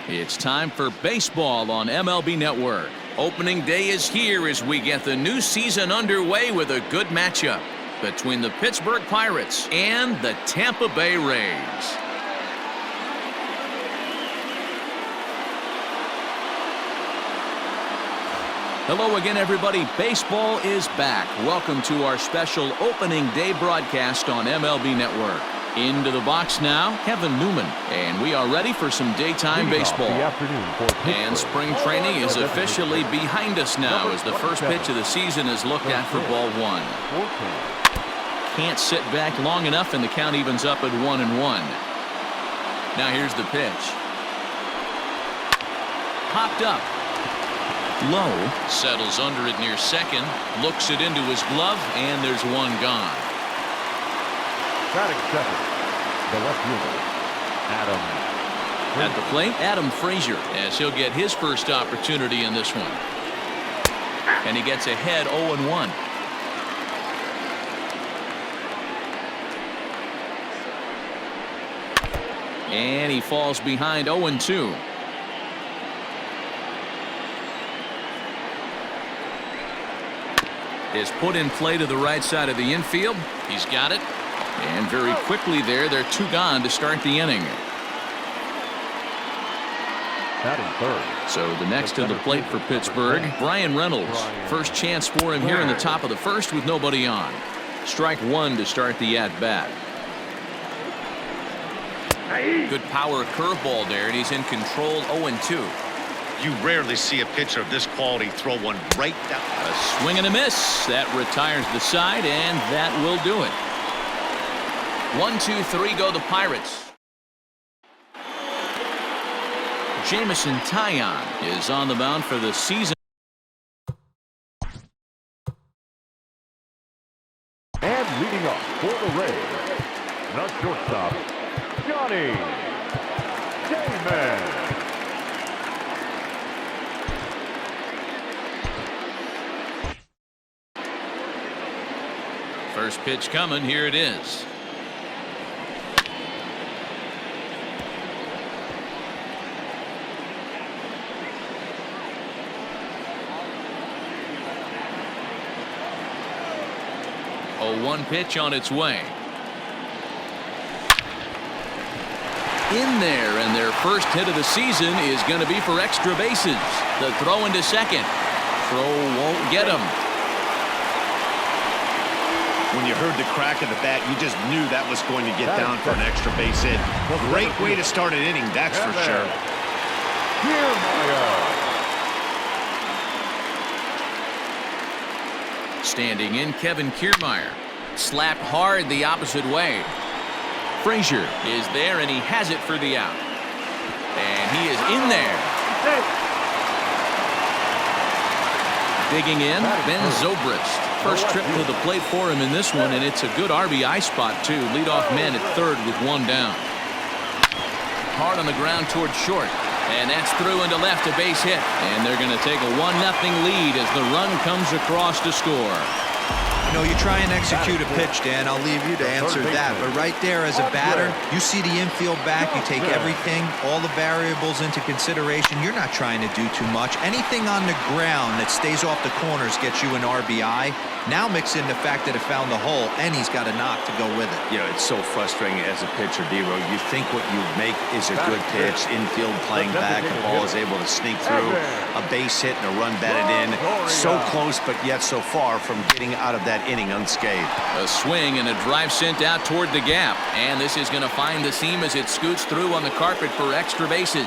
It's time for baseball on MLB Network. Opening day is here as we get the new season underway with a good matchup between the Pittsburgh Pirates and the Tampa Bay Rays. Hello again, everybody. Baseball is back. Welcome to our special opening day broadcast on MLB Network. Into the box now, Kevin Newman, and we are ready for some daytime baseball. And spring training is officially behind us now as the first pitch of the season is looked at for ball one. Can't sit back long enough, and the count evens up at 1-1. Now here's the pitch. Popped up. Low. Settles under it near second. Looks it into his glove, and there's one gone. Batting second, the left fielder, Adam. At the plate, Adam Frazier, as he'll get his first opportunity in this one. And he gets ahead 0-1. And he falls behind 0-2. Is put in play to the right side of the infield. He's got it. And very quickly there, they're two gone to start the inning. Batting third. So the next to the plate for Pittsburgh, Brian Reynolds. First chance for him here in the top of the first with nobody on. Strike one to start the at-bat. Good power curveball there, and he's in control 0-2. You rarely see a pitcher of this quality throw one right down. A swing and a miss. That retires the side, and that will do it. 1-2-3 go the Pirates. Jamison Taillon is on the mound for the season. And leading up for the Rays, the shortstop, Johnny Damon. First pitch coming. Here it is. One pitch on its way. In there, and their first hit of the season is going to be for extra bases. The throw into second. Throw won't get him. When you heard the crack of the bat, you just knew that was going to get down for an extra base hit. Great way to start an inning, that's for sure. Standing in, Kevin Kiermaier. Slapped hard the opposite way. Frazier is there, and he has it for the out. And he is in there. Digging in, Ben Zobrist. First trip to the plate for him in this one, and it's a good RBI spot, too. Leadoff man at third with one down. Hard on the ground towards short. And that's through into left, a base hit. And they're going to take a 1-0 lead as the run comes across to score. You know, you try and execute a pitch, Dan. I'll leave you to answer that. But right there as a batter, you see the infield back. You take everything, all the variables into consideration. You're not trying to do too much. Anything on the ground that stays off the corners gets you an RBI. Now mix in the fact that it found the hole, and he's got a knock to go with it. You know, it's so frustrating as a pitcher, D-Row. You think what you make is a good pitch. Infield playing back. The ball is able to sneak through. A base hit and a run batted in. So close, but yet so far from getting out of that inning unscathed. A swing and a drive sent out toward the gap. And this is going to find the seam as it scoots through on the carpet for extra bases.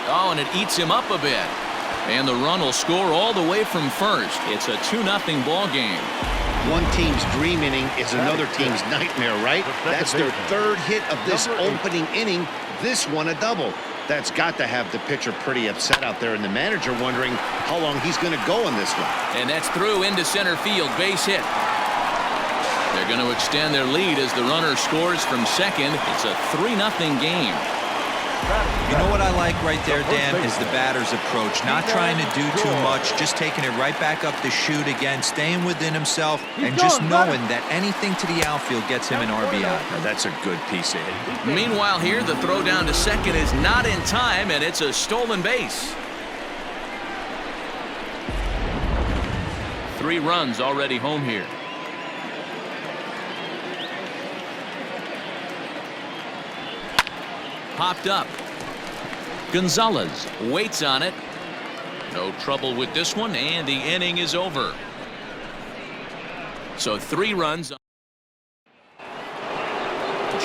Oh, and it eats him up a bit. And the run will score all the way from first. It's a 2-0 ball game. One team's dream inning is another team's nightmare, right? That's their third hit of this opening inning. This one a double. That's got to have the pitcher pretty upset out there, and the manager wondering how long he's going to go in this one. And that's through into center field. Base hit. They're going to extend their lead as the runner scores from second. It's a 3-0 game. You know what I like right there, Dan, is the batter's approach. Not trying to do too much, just taking it right back up the chute again, staying within himself, and just knowing that anything to the outfield gets him an RBI. Now, that's a good piece of hitting. Meanwhile here, the throw down to second is not in time, and it's a stolen base. 3 runs already home here. Popped up. Gonzalez waits on it. No trouble with this one, and the inning is over. So 3 runs.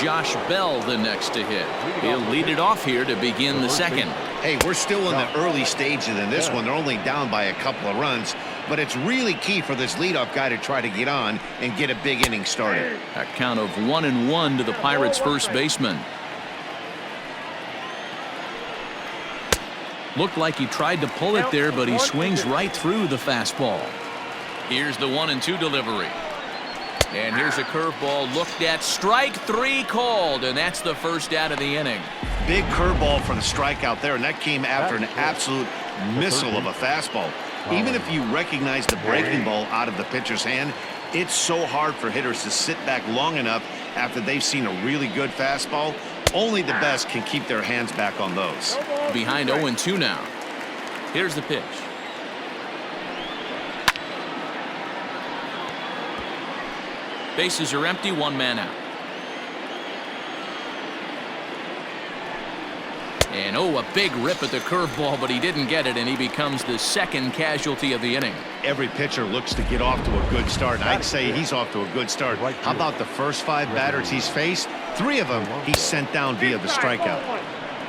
Josh Bell the next to hit. He'll lead it off here to begin the second. Hey, we're still in the early stages in this one. They're only down by a couple of runs, but it's really key for this leadoff guy to try to get on and get a big inning started. A count of 1-1 to the Pirates' first baseman. Looked like he tried to pull it there, but he swings right through the fastball. Here's the 1-2 delivery. And here's a curveball looked at. Strike 3 called, and that's the first out of the inning. Big curveball for the strikeout there, and that came after an absolute missile of a fastball. Even if you recognize the breaking ball out of the pitcher's hand, it's so hard for hitters to sit back long enough after they've seen a really good fastball. Only the best can keep their hands back on those. Behind 0-2 now. Here's the pitch. Bases are empty, 1 man out. And a big rip at the curveball, but he didn't get it, and he becomes the second casualty of the inning. Every pitcher looks to get off to a good start, and I'd say he's off to a good start. How about the first 5 batters he's faced? 3 of them he's sent down via the strikeout.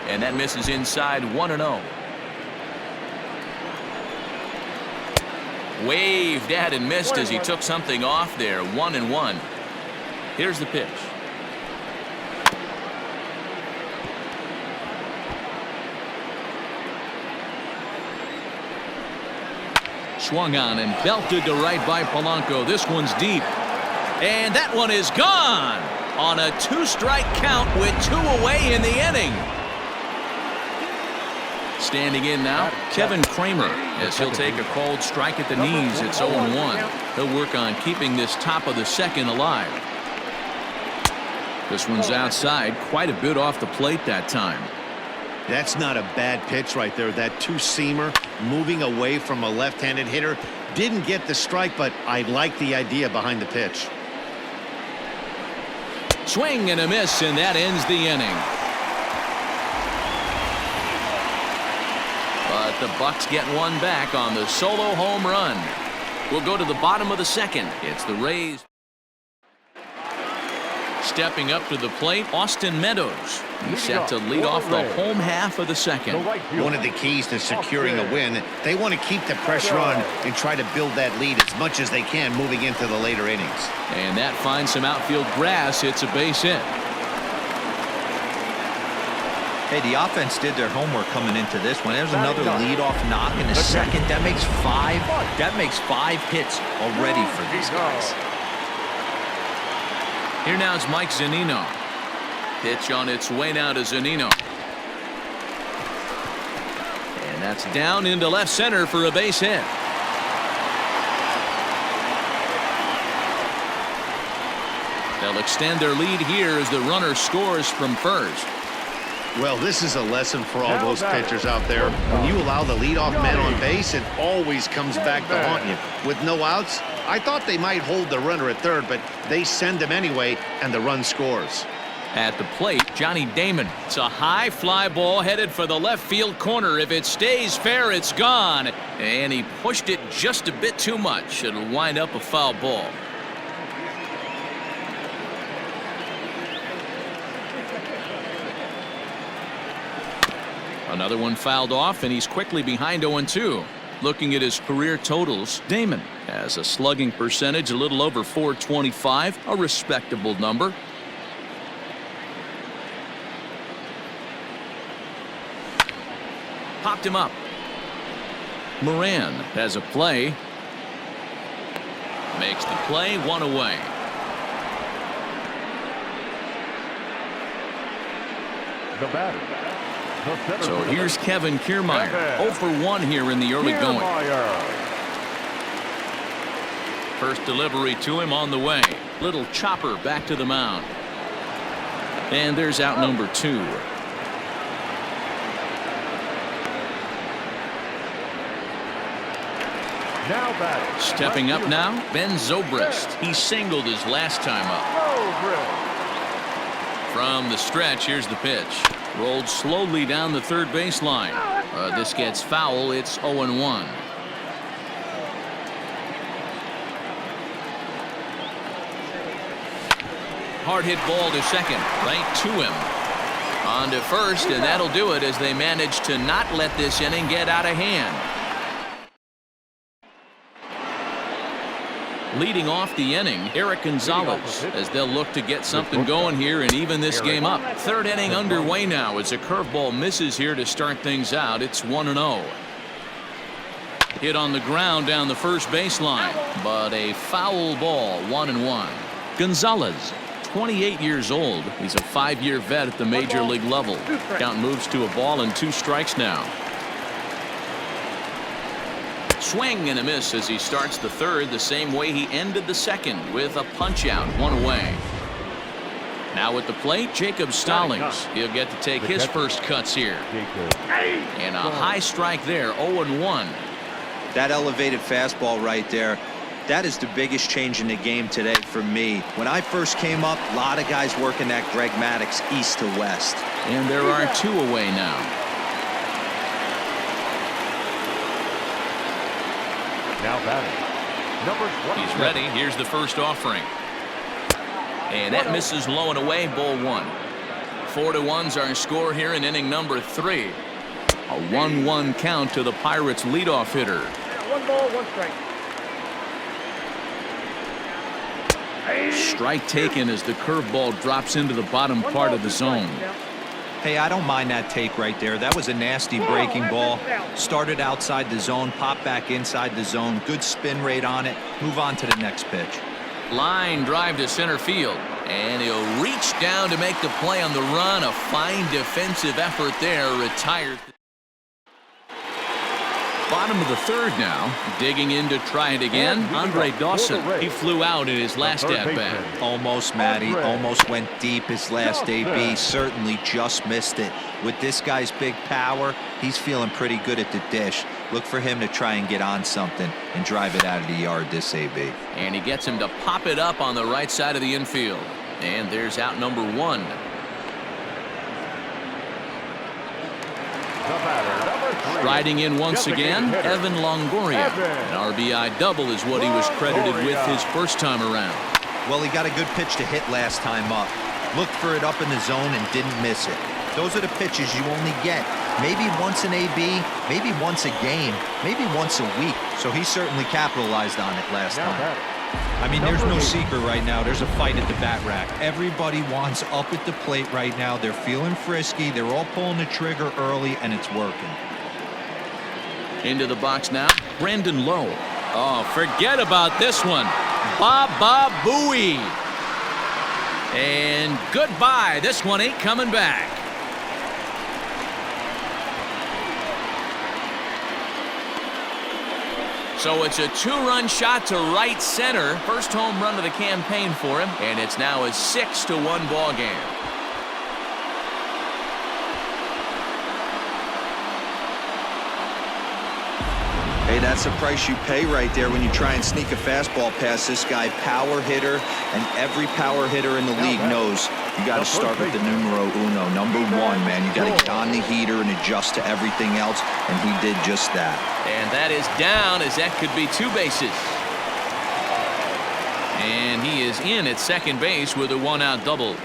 And that misses inside, 1-0. Waved at and missed as he took something off there, 1-1. Here's the pitch. Swung on and belted to right by Polanco. This one's deep. And that one is gone on a 2-strike count with 2 away in the inning. Standing in now, Kevin Kramer, as he'll take a called strike at the knees. It's 0-1. He'll work on keeping this top of the second alive. This one's outside, quite a bit off the plate that time. That's not a bad pitch right there. That 2-seamer moving away from a left-handed hitter. Didn't get the strike, but I like the idea behind the pitch. Swing and a miss, and that ends the inning. But the Bucks get one back on the solo home run. We'll go to the bottom of the second. It's the Rays. Stepping up to the plate, Austin Meadows. He's set to lead off the home half of the second. One of the keys to securing a win, they want to keep the pressure on and try to build that lead as much as they can moving into the later innings. And that finds some outfield grass. It's a base hit. Hey, the offense did their homework coming into this one. There's another leadoff knock in the second. That makes 5 hits already for these guys. Here now is Mike Zunino. Pitch on its way now to Zunino. And that's down into left center for a base hit. They'll extend their lead here as the runner scores from first. Well, this is a lesson for all those pitchers out there. When you allow the leadoff man on base, it always comes back to haunt you. With no outs, I thought they might hold the runner at third, but they send him anyway, and the run scores. At the plate, Johnny Damon. It's a high fly ball headed for the left field corner. If it stays fair, it's gone. And he pushed it just a bit too much. It'll wind up a foul ball. Another one fouled off, and he's quickly behind 0-2. Looking at his career totals, Damon has a slugging percentage a little over .425, a respectable number. Popped him up. Moran has a play. Makes the play, 1 away. The batter, So here's Kevin Kiermaier, 0 for 1 here in the early going. First delivery to him on the way. Little chopper back to the mound. And there's out number 2. Now batting. Stepping up now, Ben Zobrist. He singled his last time up. From the stretch, here's the pitch. Rolled slowly down the third baseline. This gets foul. It's 0-1. Hard hit ball to second, right to him. On to first, and that'll do it as they manage to not let this inning get out of hand. Leading off the inning, Eric Gonzalez, as they'll look to get something going here and even this game up. Third inning underway now as a curveball misses here to start things out. It's 1-0. Hit on the ground down the first baseline, but a foul ball, 1-1. Gonzalez, 28 years old. He's a 5-year vet at the major league level. Count moves to a ball and 2 strikes now. Swing and a miss as he starts the third the same way he ended the second with a punch out, 1 away. Now at the plate, Jacob Stallings. He'll get to take his first cuts here. And a high strike there, 0-1. That elevated fastball right there, that is the biggest change in the game today for me. When I first came up, a lot of guys working that Greg Maddux east to west. And there are 2 away now. Now batting. Number 20. He's ready. Here's the first offering. And that misses low and away, ball 1. 4-1's our score here in inning number 3. A 1-1 count to the Pirates' leadoff hitter. 1 ball, 1 strike. Strike taken as the curveball drops into the bottom part of the zone. Hey, I don't mind that take right there. That was a nasty breaking ball. Started outside the zone, popped back inside the zone. Good spin rate on it. Move on to the next pitch. Line drive to center field. And he'll reach down to make the play on the run. A fine defensive effort there. Retired. Bottom of the third now. Digging in to try it again. Andre Dawson. He flew out in his last at-bat. Almost, Matty. Almost went deep his last AB. Certainly just missed it. With this guy's big power, he's feeling pretty good at the dish. Look for him to try and get on something and drive it out of the yard this AB. And he gets him to pop it up on the right side of the infield. And there's out number 1. Riding in once again, Evan Longoria. An RBI double is what he was credited with his first time around. Well, he got a good pitch to hit last time up. Looked for it up in the zone and didn't miss it. Those are the pitches you only get. Maybe once an AB, maybe once a game, maybe once a week. So he certainly capitalized on it last time. I mean, there's no secret right now. There's a fight at the bat rack. Everybody wants up at the plate right now. They're feeling frisky. They're all pulling the trigger early, and it's working. Into the box now, Brandon Lowe. Oh, forget about this one. Baba Booey. And goodbye. This one ain't coming back. So it's a 2-run shot to right center. First home run of the campaign for him. And it's now a 6-1 ball game. Hey, that's the price you pay right there when you try and sneak a fastball past this guy. Power hitter, and every power hitter in the league knows you got to start with the numero uno, number 1, man. You got to get on the heater and adjust to everything else, and he did just that. And that is down, as that could be 2 bases. And he is in at second base with a 1-out double.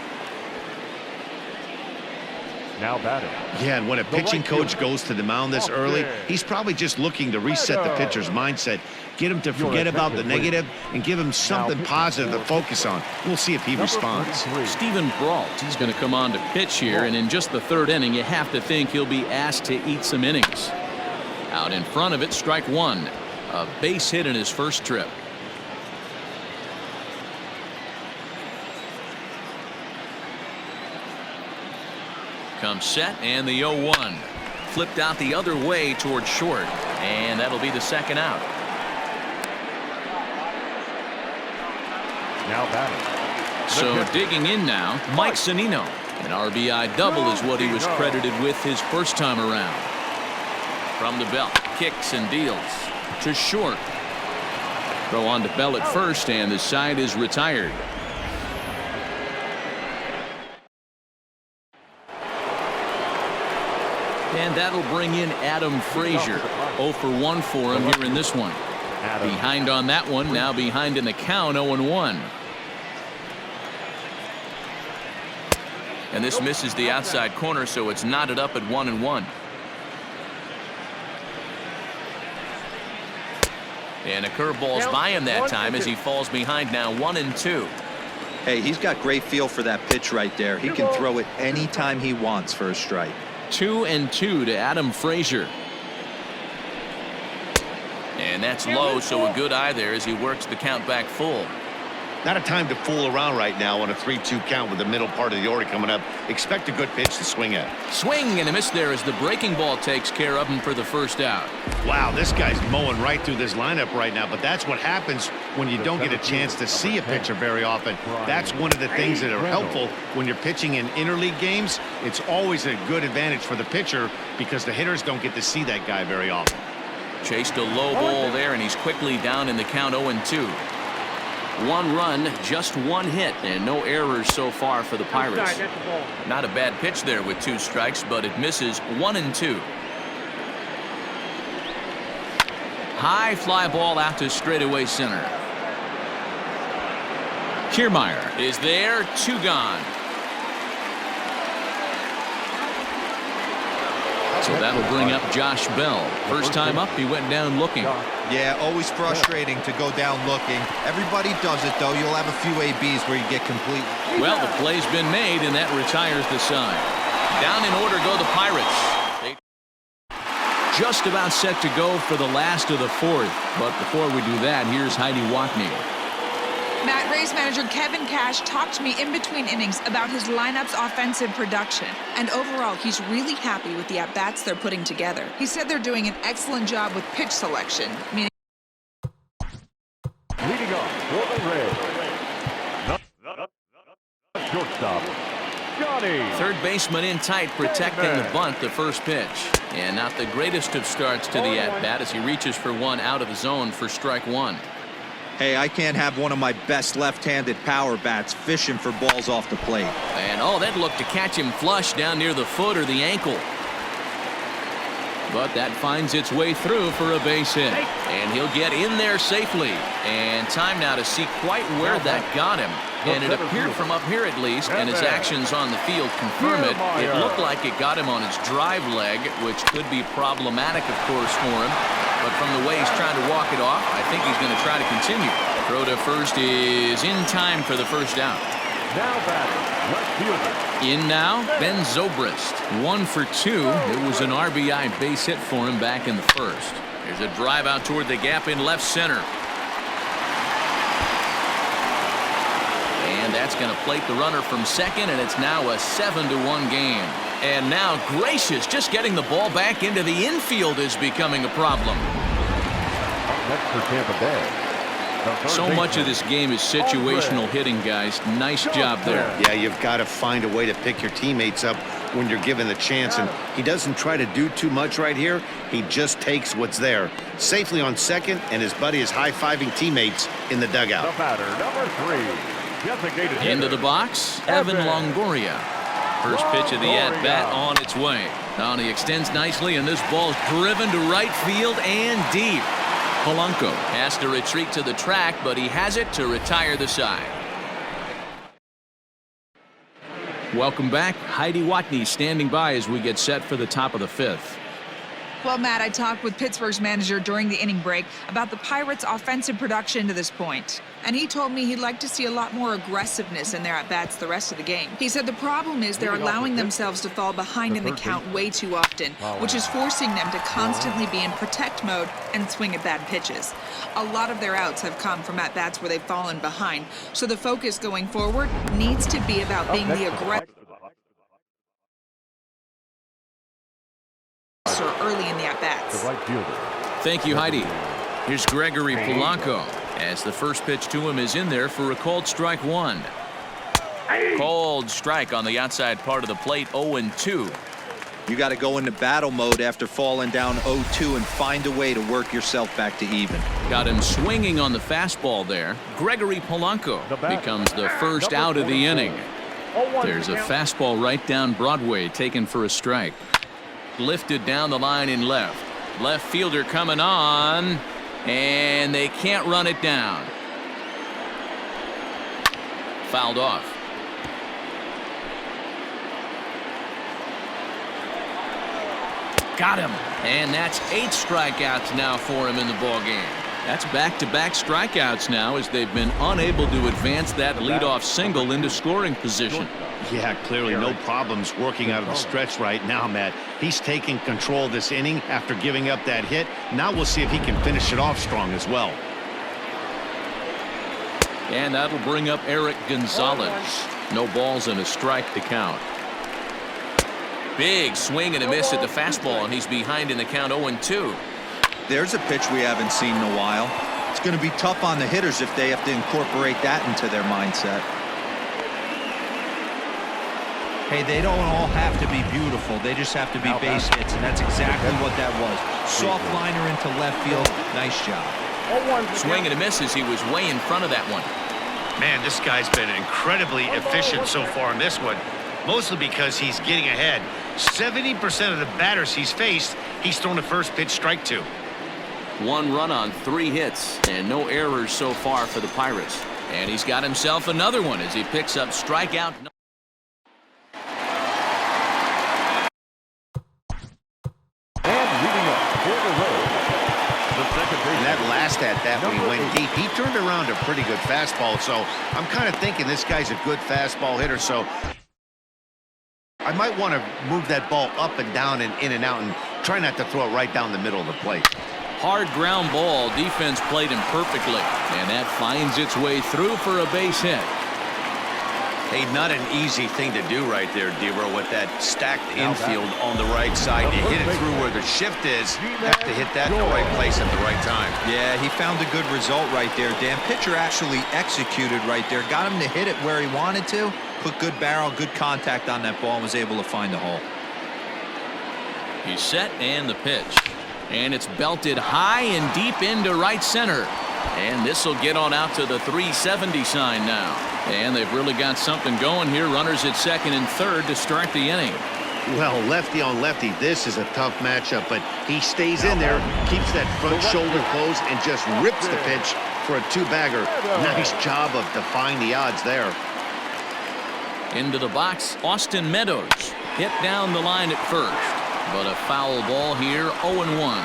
Now batting. Yeah, and when a pitching coach goes to the mound this early, he's probably just looking to reset the pitcher's mindset, get him to forget about the negative, and give him something positive to focus on. We'll see if he responds. Steven Brault, he's going to come on to pitch here, and in just the 3rd inning, you have to think he'll be asked to eat some innings. Out in front of it, strike 1. A base hit in his first trip. comes set, and the 0-1. Flipped out the other way towards short, and that'll be the second out. Now batting. So digging in now, Mike Zunino. An RBI double is what he was credited with his first time around. From the belt, kicks and deals to short. Throw on to Bell at first, and the side is retired. And that'll bring in Adam Frazier. 0 for 1 for him here in this one. Behind on that one, now behind in the count, 0-1. And this misses the outside corner, so it's knotted up at 1-1. And a curveball's by him that time as he falls behind now 1-2. Hey, he's got great feel for that pitch right there. He can throw it anytime he wants for a strike. 2-2 to Adam Frazier. And that's low, so a good eye there as he works the count back full. Not a time to fool around right now on a 3-2 count with the middle part of the order coming up. Expect a good pitch to swing at. Swing and a miss there as the breaking ball takes care of him for the first out. Wow, this guy's mowing right through this lineup right now, but that's what happens when you don't get a chance to see a pitcher very often. That's one of the things that are helpful when you're pitching in interleague games. It's always a good advantage for the pitcher because the hitters don't get to see that guy very often. Chased a low ball there, and he's quickly down in the count 0-2. 1 run, just 1 hit, and no errors so far for the Pirates. Not a bad pitch there with 2 strikes, but it misses 1-2. High fly ball out to straightaway center. Kiermaier is there, 2 gone. So that'll bring up Josh Bell. First time up, he went down looking. Yeah, always frustrating to go down looking. Everybody does it, though. You'll have a few ABs where you get complete. Well, the play's been made, and that retires the side. Down in order go the Pirates. Just about set to go for the last of the 4th. But before we do that, here's Heidi Watney. Matt, Rays manager Kevin Cash talked to me in between innings about his lineup's offensive production. And overall, he's really happy with the at-bats they're putting together. He said they're doing an excellent job with pitch selection, meaning Leading off for the Rays. Shortstop, Johnny. Third baseman in tight, protecting the bunt, the first pitch. And not the greatest of starts to the at-bat as he reaches for one out of the zone for strike 1. Hey, I can't have one of my best left-handed power bats fishing for balls off the plate. And oh, that looked to catch him flush down near the foot or the ankle. But that finds its way through for a base hit. And he'll get in there safely. And time now to see quite where that got him. And it appeared from up here at least, and his actions on the field confirm it. It looked like it got him on his drive leg, which could be problematic, of course, for him. But from the way he's trying to walk it off, I think he's going to try to continue. Throw to first is in time for the first out. Now batting, left fielder. In now, Ben Zobrist. 1 for 2. It was an RBI base hit for him back in the first. There's a drive out toward the gap in left center. And that's going to plate the runner from second, and it's now a 7-1 game. And now Gracious just getting the ball back into the infield is becoming a problem. Next for Tampa Bay. So much of this game is situational hitting, guys. Nice job there. Yeah, you've got to find a way to pick your teammates up when you're given the chance, and he doesn't try to do too much right here. He just takes what's there. Safely on second, and his buddy is high-fiving teammates in the dugout. The batter, number 3. Designated Into the box, Evan Longoria. First pitch of the at-bat on its way. Now he extends nicely, and this ball's driven to right field and deep. Polanco has to retreat to the track, but he has it to retire the side. Welcome back. Heidi Watney standing by as we get set for the top of the 5th. Well, Matt, I talked with Pittsburgh's manager during the inning break about the Pirates' offensive production to this point. And he told me he'd like to see a lot more aggressiveness in their at-bats the rest of the game. He said the problem is they're allowing themselves to fall behind in the count way too often, which is forcing them to constantly be in protect mode and swing at bad pitches. A lot of their outs have come from at-bats where they've fallen behind. So the focus going forward needs to be about being the aggressive. closer early in the at-bats. The right fielder. Thank you, Heidi. Here's Gregory Polanco as the first pitch to him is in there for a called strike one. Called strike on the outside part of the plate, 0-2. You got to go into battle mode after falling down 0-2 and find a way to work yourself back to even. Got him swinging on the fastball there. Gregory Polanco becomes the first out of the inning. There's a fastball right down Broadway taken for a strike. Lifted down the line in left. Left fielder coming on, and they can't run it down. Fouled off. Got him. And that's 8 strikeouts now for him in the ballgame. That's back-to-back strikeouts now as they've been unable to advance that leadoff single into scoring position. Yeah, clearly no problems working out of the stretch right now, Matt. He's taking control of this inning after giving up that hit. Now we'll see if he can finish it off strong as well. And that'll bring up Eric Gonzalez. No balls and a strike to count. Big swing and a miss at the fastball, and he's behind in the count 0-2. There's a pitch we haven't seen in a while. It's going to be tough on the hitters if they have to incorporate that into their mindset. Hey, they don't all have to be beautiful. They just have to be base hits, and that's exactly what that was. Soft liner into left field. Nice job. Swing and a miss as he was way in front of that one. Man, this guy's been incredibly efficient so far in this one, mostly because he's getting ahead. 70% of the batters he's faced, he's thrown the first pitch strike to. 1 run on 3 hits and no errors so far for the Pirates. And he's got himself another one as he picks up strikeout. And leading up for the road, the second baseman. And that last at-bat when he went deep, he turned around a pretty good fastball. So I'm kind of thinking this guy's a good fastball hitter. So I might want to move that ball up and down and in and out and try not to throw it right down the middle of the plate. Hard ground ball. Defense played him perfectly. And that finds its way through for a base hit. Hey, not an easy thing to do right there, Dero, with that stacked infield on the right side. To hit it through where the shift is, have to hit that in the right place at the right time. Yeah, he found a good result right there, Dan. Pitcher actually executed right there. Got him to hit it where he wanted to. Put good barrel, good contact on that ball, and was able to find the hole. He's set and the pitch. And it's belted high and deep into right center. And this will get on out to the 370 sign now. And they've really got something going here. Runners at second and third to start the inning. Well, lefty on lefty, this is a tough matchup, but he stays in there, keeps that front shoulder closed, and just rips the pitch for a 2-bagger. Nice job of defying the odds there. Into the box, Austin Meadows hit down the line at first. But a foul ball here, 0-1.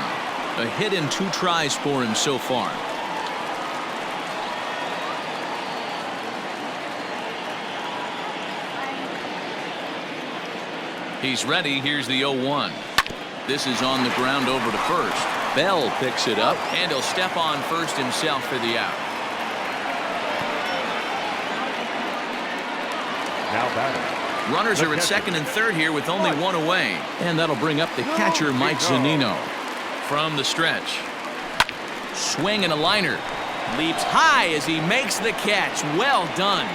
A hit in 2 tries for him so far. He's ready. Here's the 0-1. This is on the ground over to first. Bell picks it up, and he'll step on first himself for the out. Now batting. Runners are at second and third here with only 1 away. And that'll bring up the catcher, Mike Zunino. From the stretch. Swing and a liner. Leaps high as he makes the catch. Well done.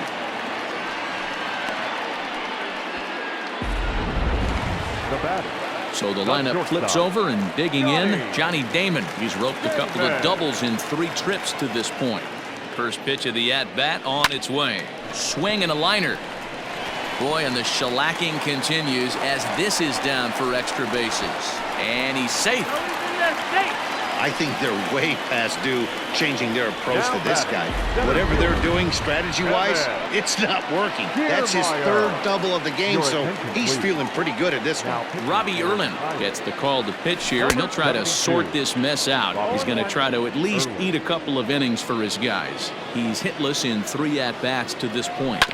The batter. So the lineup flips over and digging in, Johnny Damon. He's roped a couple of doubles in 3 trips to this point. First pitch of the at-bat on its way. Swing and a liner. Boy, and the shellacking continues as this is down for extra bases. And he's safe. I think they're way past due changing their approach to this guy. Whatever they're doing strategy-wise, it's not working. That's his 3rd double of the game, so he's feeling pretty good at this one. Robbie Erlin gets the call to pitch here, and he'll try to sort this mess out. He's going to try to at least eat a couple of innings for his guys. He's hitless in 3 at-bats to this point.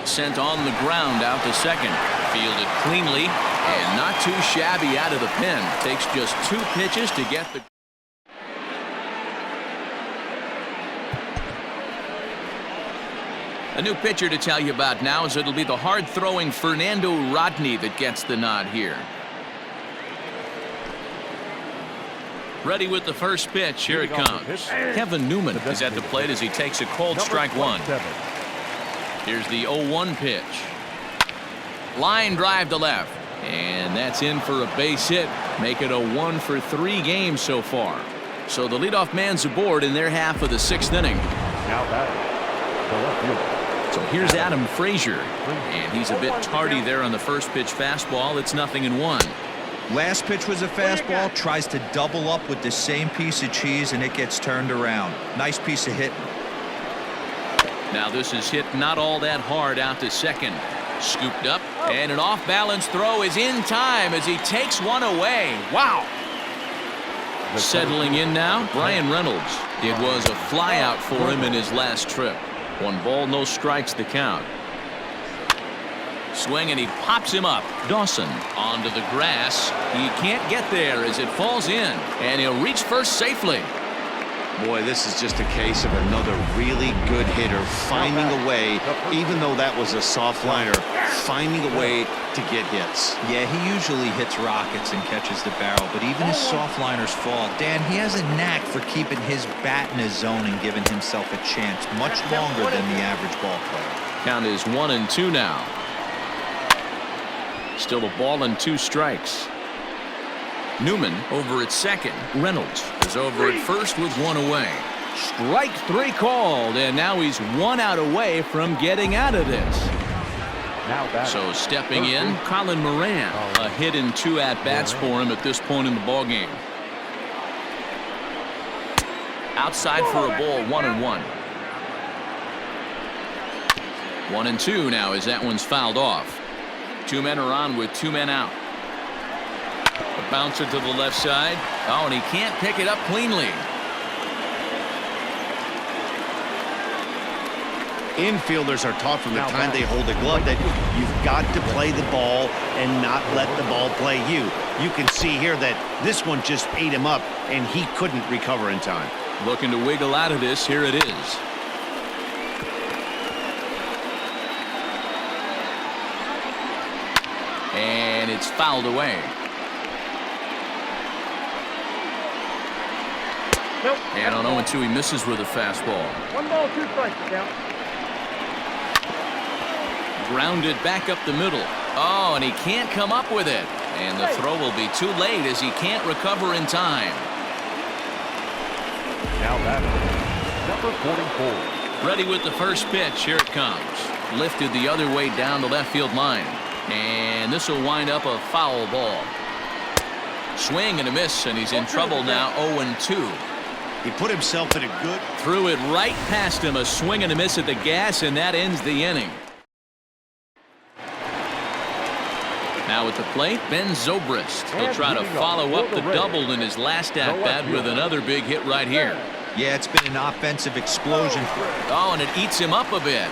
Sent on the ground out to second. Fielded cleanly and not too shabby out of the pen. Takes just 2 pitches to get the... A new pitcher to tell you about now is it'll be the hard-throwing Fernando Rodney that gets the nod here. Ready with the first pitch. Here it comes. Kevin Newman is at the plate as he takes a called strike one. Here's the 0-1 pitch. Line drive to left. And that's in for a base hit. Make it a 1-for-3 game so far. So the leadoff man's aboard in their half of the 6th inning. Now batting, the left fielder. So here's Adam Frazier. And he's a bit tardy there on the first pitch fastball. It's 0-1. Last pitch was a fastball. Tries to double up with the same piece of cheese, and it gets turned around. Nice piece of hitting. Now this is hit not all that hard out to second. Scooped up, and an off-balance throw is in time as he takes one away. Wow. Settling in now, Brian Reynolds. It was a flyout for him in his last trip. 1 ball, no strikes the count. Swing, and he pops him up. Dawson onto the grass. He can't get there as it falls in, and he'll reach first safely. Boy, this is just a case of another really good hitter finding a way, even though that was a soft liner, finding a way to get hits. Yeah, he usually hits rockets and catches the barrel, but even his soft liners fall. Dan, he has a knack for keeping his bat in his zone and giving himself a chance much longer than the average ball player. Count is 1-2 now. Still a ball and 2 strikes. Newman over at second. Reynolds is over at first with 1 away. Strike 3 called, and now he's 1 out away from getting out of this. Now batting. So stepping in, Colin Moran. A hit and 2 at-bats for him at this point in the ballgame. Outside for a ball, 1-1. 1-2 now as that one's fouled off. 2 men are on with 2 men out. A bouncer to the left side. Oh, and he can't pick it up cleanly. Infielders are taught from the time they hold a glove that you've got to play the ball and not let the ball play you. You can see here that this one just ate him up, and he couldn't recover in time. Looking to wiggle out of this. Here it is. And it's fouled away. Nope. And on 0-2 he misses with a fastball. 1 ball, 2 strikes to count. Grounded back up the middle. Oh, and he can't come up with it. And the throw will be too late as he can't recover in time. Now batting, number 44. Ready with the first pitch. Here it comes. Lifted the other way down the left field line. And this will wind up a foul ball. Swing and a miss, and he's in trouble now. 0-2. He put himself in a good... Threw it right past him. A swing and a miss at the gas, and that ends the inning. Now at the plate, Ben Zobrist. He'll try to follow up the double in his last at-bat with another big hit right here. Yeah, it's been an offensive explosion. Oh, and it eats him up a bit.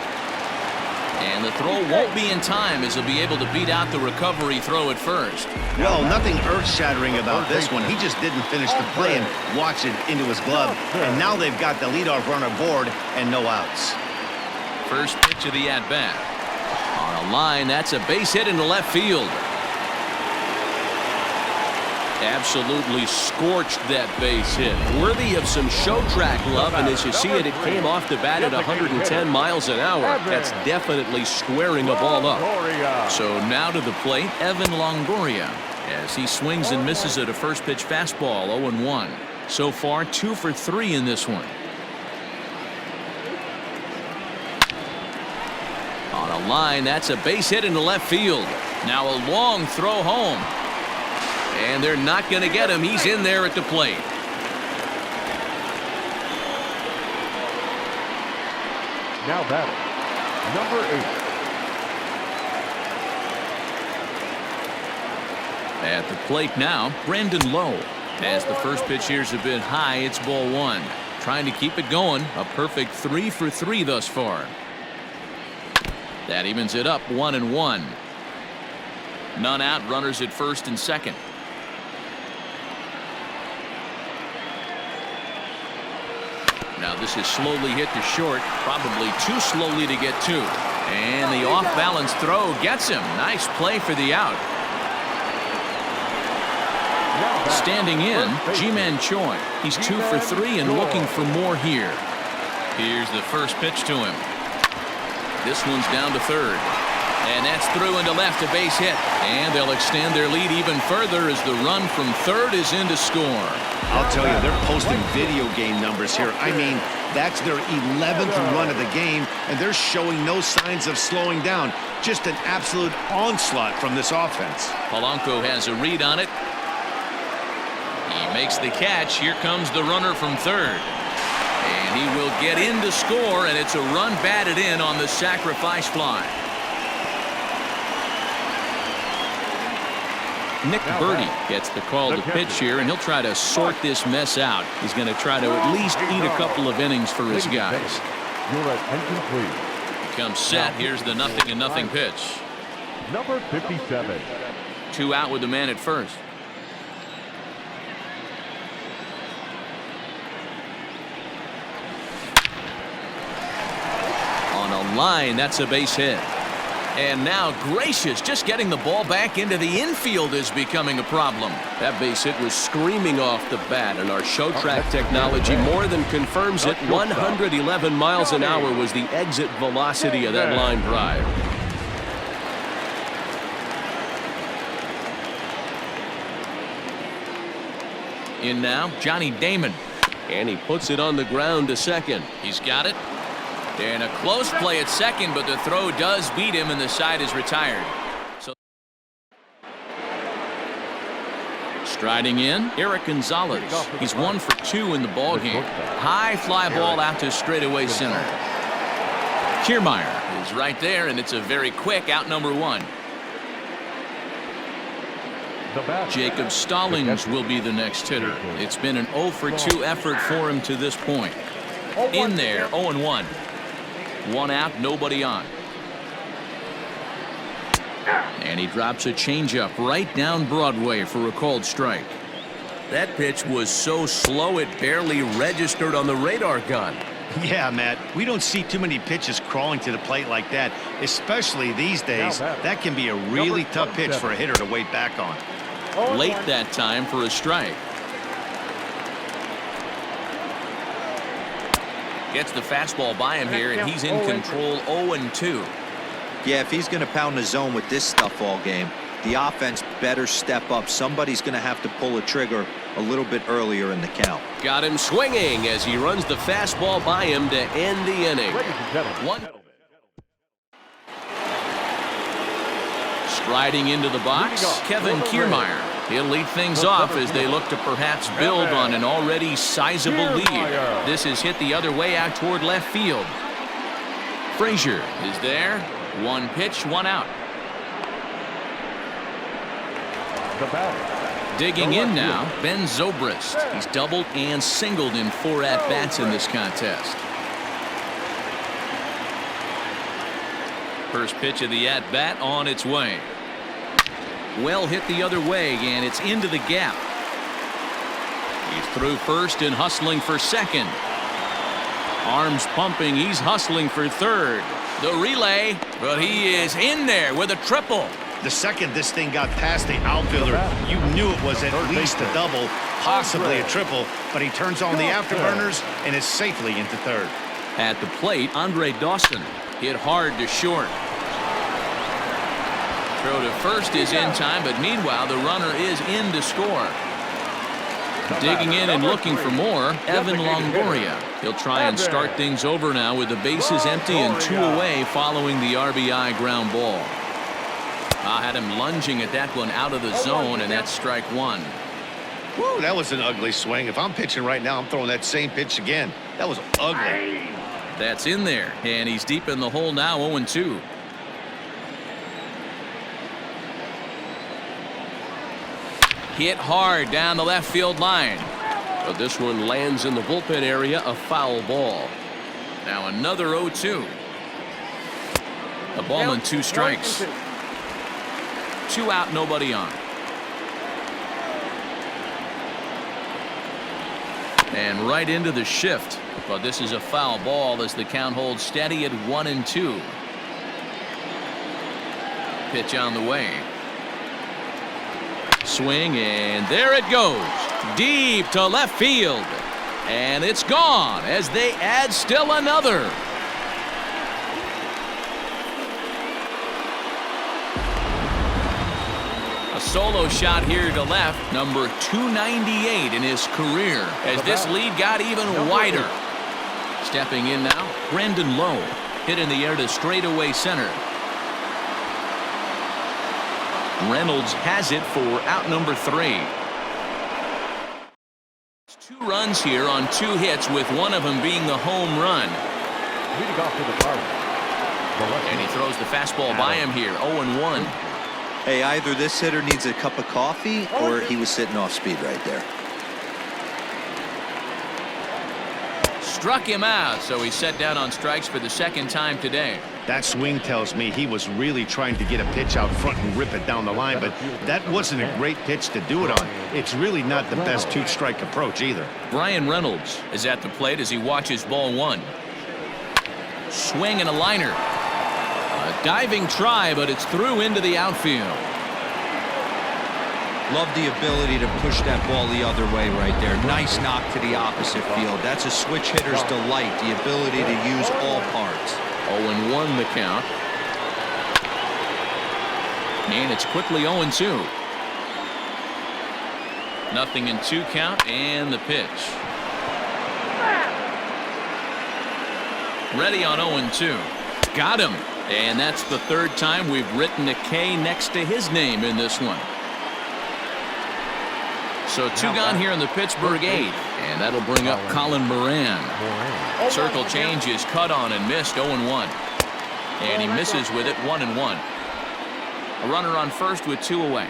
And the throw won't be in time as he'll be able to beat out the recovery throw at first. Well, nothing earth-shattering about this one. He just didn't finish the play and watch it into his glove. And now they've got the leadoff runner aboard and no outs. First pitch of the at-bat. On a line, that's a base hit into left field. Absolutely scorched that base hit. Worthy of some show track love, and as you see it, it came off the bat at 110 miles an hour. That's definitely squaring a ball up. So now to the plate, Evan Longoria, as he swings and misses at a first pitch fastball. 0-1. So far 2 for 3 in this one. On a line, that's a base hit into left field. Now a long throw home. And they're not going to get him. He's in there at the plate. Now batting, number 8. At the plate now, Brandon Lowe. As the first pitch here's a bit high, it's ball 1. Trying to keep it going. A perfect 3 for 3 thus far. That evens it up, 1-1. None out, runners at first and second. Now this is slowly hit to short, probably too slowly to get to. And the off-balance throw gets him. Nice play for the out. Now Standing in, Ji-Man Choi. He's 2 for 3 and looking for more here. Here's the first pitch to him. This one's down to third. And that's through into left, a base hit. And they'll extend their lead even further as the run from third is in to score. I'll tell you, they're posting video game numbers here. I mean, that's their 11th run of the game, and they're showing no signs of slowing down. Just an absolute onslaught from this offense. Polanco has a read on it. He makes the catch. Here comes the runner from third. And he will get in to score, and it's a run batted in on the sacrifice fly. Nick Birdie gets the call to pitch here, and he'll try to sort this mess out. He's going to try to at least eat a couple of innings for his guys. Comes set. Here's the 0-0 pitch. Number 57. 2 out with the man at first. On a line, that's a base hit. And now Gracious just getting the ball back into the infield is becoming a problem. That base hit was screaming off the bat, and our show track technology more than confirms it. 111 miles an hour was the exit velocity of that line drive. In now, Johnny Damon. And he puts it on the ground to second. He's got it. And a close play at second, but the throw does beat him, and the side is retired. So, striding in, Eric Gonzalez. He's 1 for 2 in the ball game. High fly ball out to straightaway center. Kiermaier is right there, and it's a very quick out number 1. Jacob Stallings will be the next hitter. It's been an 0 for 2 effort for him to this point. In there, 0-1. 1 out, nobody on. And he drops a changeup right down Broadway for a called strike. That pitch was so slow it barely registered on the radar gun. Yeah, Matt, we don't see too many pitches crawling to the plate like that, especially these days. That can be a really tough pitch for a hitter to wait back on. Late that time for a strike. Gets the fastball by him here, and he's in control. 0-2. Yeah, if he's going to pound the zone with this stuff all game, the offense better step up. Somebody's going to have to pull a trigger a little bit earlier in the count. Got him swinging as he runs the fastball by him to end the inning. Striding into the box, Kevin Kiermaier. He'll lead things off as they look to perhaps build on an already sizable lead. This is hit the other way out toward left field. Frazier is there. 1 pitch, 1 out. Digging in now, Ben Zobrist. He's doubled and singled in 4 at-bats in this contest. First pitch of the at-bat on its way. Well hit the other way, and it's into the gap. He's through first and hustling for second. Arms pumping, he's hustling for third. The relay, but he is in there with a triple. The second this thing got past the outfielder, you knew it was at least a double, possibly a triple, but he turns on the afterburners and is safely into third. At the plate, Andre Dawson hit hard to short. Throw to first is in time, but meanwhile the runner is in to score. Digging in and looking for more, Evan Longoria. He'll try and start things over now with the bases empty and 2 away following the RBI ground ball. I had him lunging at that one out of the zone, and that's strike 1. Woo, that was an ugly swing. If I'm pitching right now, I'm throwing that same pitch again. That was ugly. That's in there, and he's deep in the hole now, 0-2. Hit hard down the left field line. But this one lands in the bullpen area, a foul ball. Now another 0-2. A ball and 2 strikes. 2 out, nobody on. And right into the shift. But this is a foul ball as the count holds steady at 1-2. Pitch on the way. Swing, and there it goes. Deep to left field. And it's gone as they add still another. A solo shot here to left, number 298 in his career, as this lead got even wider. Stepping in now, Brandon Lowe. Hit in the air to straightaway center. Reynolds has it for out number 3. 2 runs here on 2 hits, with one of them being the home run. Leading off to the Pirates. And he throws the fastball by him here, 0-1. Hey, either this hitter needs a cup of coffee or he was sitting off speed right there. Struck him out, so he's set down on strikes for the 2nd time today. That swing tells me he was really trying to get a pitch out front and rip it down the line, but that wasn't a great pitch to do it on. It's really not the best 2-strike approach either. Brian Reynolds is at the plate as he watches ball 1. Swing and a liner. A diving try, but it's through into the outfield. Love the ability to push that ball the other way right there. Nice knock to the opposite field. That's a switch hitter's delight, the ability to use all parts. 0-1 the count. And it's quickly 0-2. Nothing in 2 count, and the pitch. Ready on 0-2. Got him. And that's the 3rd time we've written a K next to his name in this one. So 2 gone here in the Pittsburgh 8th, and that'll bring up Colin Moran. Circle change is cut on and missed, 0-1. And he misses with it, 1-1. A runner on first with 2 away.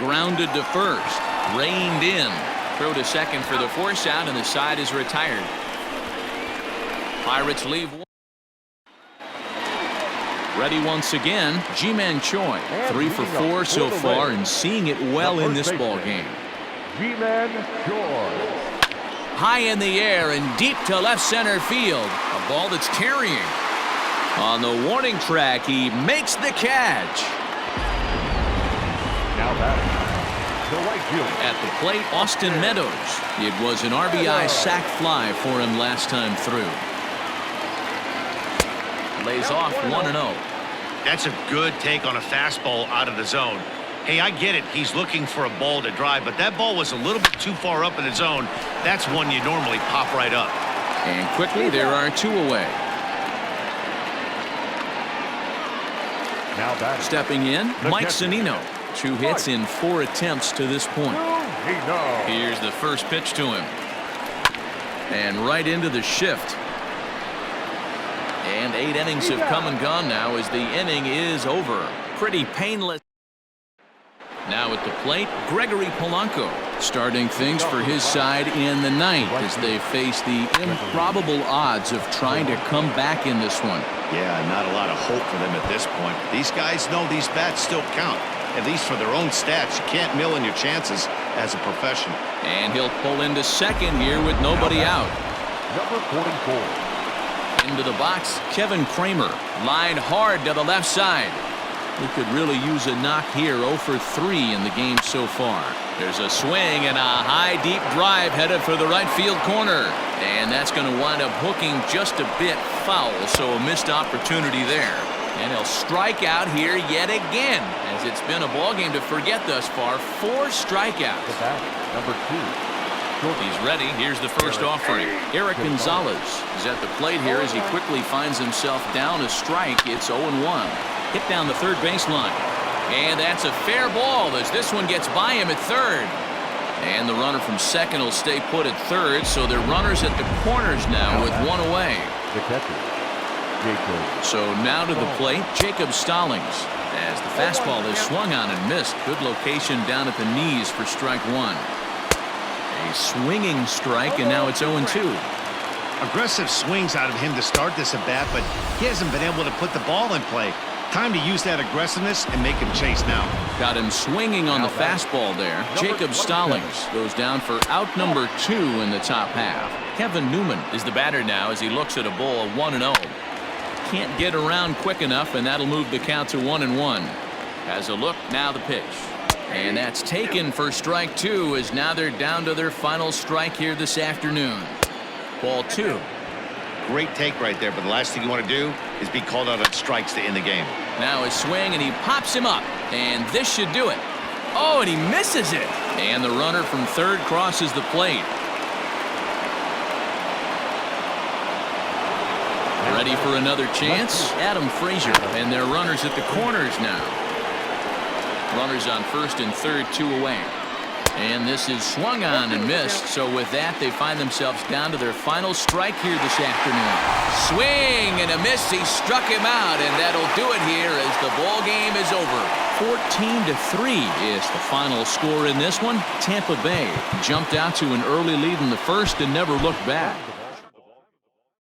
Grounded to first, reined in. Throw to second for the force out, and the side is retired. Pirates leave 1. Ready once again, Ji-Man Choi, 3 for 4 so far, and seeing it well in this ball game. Ji-Man Choi. High in the air and deep to left center field. A ball that's carrying. On the warning track, he makes the catch. Now batting, the right fielder. At the plate, Austin Meadows. It was an RBI sac fly for him last time through. Lays off 1-0. That's a good take on a fastball out of the zone. Hey, I get it. He's looking for a ball to drive, but that ball was a little bit too far up in the zone. That's one you normally pop right up. And quickly, there are 2 away. Now batting. Stepping in, Mike Zunino. 2 hits in 4 attempts to this point. Here's the first pitch to him. And right into the shift. And 8 innings have come and gone now as the inning is over. Pretty painless. Now at the plate, Gregory Polanco starting things for his side in the 9th as they face the improbable odds of trying to come back in this one. Yeah, not a lot of hope for them at this point. These guys know these bats still count, at least for their own stats. You can't mill in your chances as a professional. And he'll pull into second here with nobody out. Number 44. Into the box, Kevin Kramer. Lined hard to the left side. He could really use a knock here. 0 for 3 in the game so far. There's a swing and a high deep drive headed for the right field corner. And that's going to wind up hooking just a bit foul, so a missed opportunity there. And he'll strike out here yet again, as it's been a ball game to forget thus far. 4 strikeouts. The bat, number 2. He's ready. Here's the first offering. Eric Gonzalez is at the plate here as he quickly finds himself down a strike. It's 0-1. Hit down the third baseline. And that's a fair ball as this one gets by him at third. And the runner from second will stay put at third, so they're runners at the corners now with 1 away. The catcher, Jacob. So now to the plate, Jacob Stallings. As the fastball is swung on and missed. Good location down at the knees for strike 1. A swinging strike, and now it's 0-2. Aggressive swings out of him to start this at bat, but he hasn't been able to put the ball in play. Time to use that aggressiveness and make him chase now. Got him swinging on the fastball there. Jacob Stallings goes down for out number 2 in the top half. Kevin Newman is the batter now as he looks at a ball of 1-0. Can't get around quick enough, and that'll move the count to 1-1. Has a look, now the pitch. And that's taken for strike 2, as now they're down to their final strike here this afternoon. Ball 2. Great take right there, but the last thing you want to do is be called out on strikes to end the game. Now his swing, and he pops him up. And this should do it. Oh, and he misses it. And the runner from third crosses the plate. Ready for another chance? Adam Frazier. And their runners at the corners now. Runners on first and third, 2 away. And this is swung on and missed. So with that, they find themselves down to their final strike here this afternoon. Swing and a miss. He struck him out, and that'll do it here as the ball game is over. 14-3 is the final score in this one. Tampa Bay jumped out to an early lead in the first and never looked back.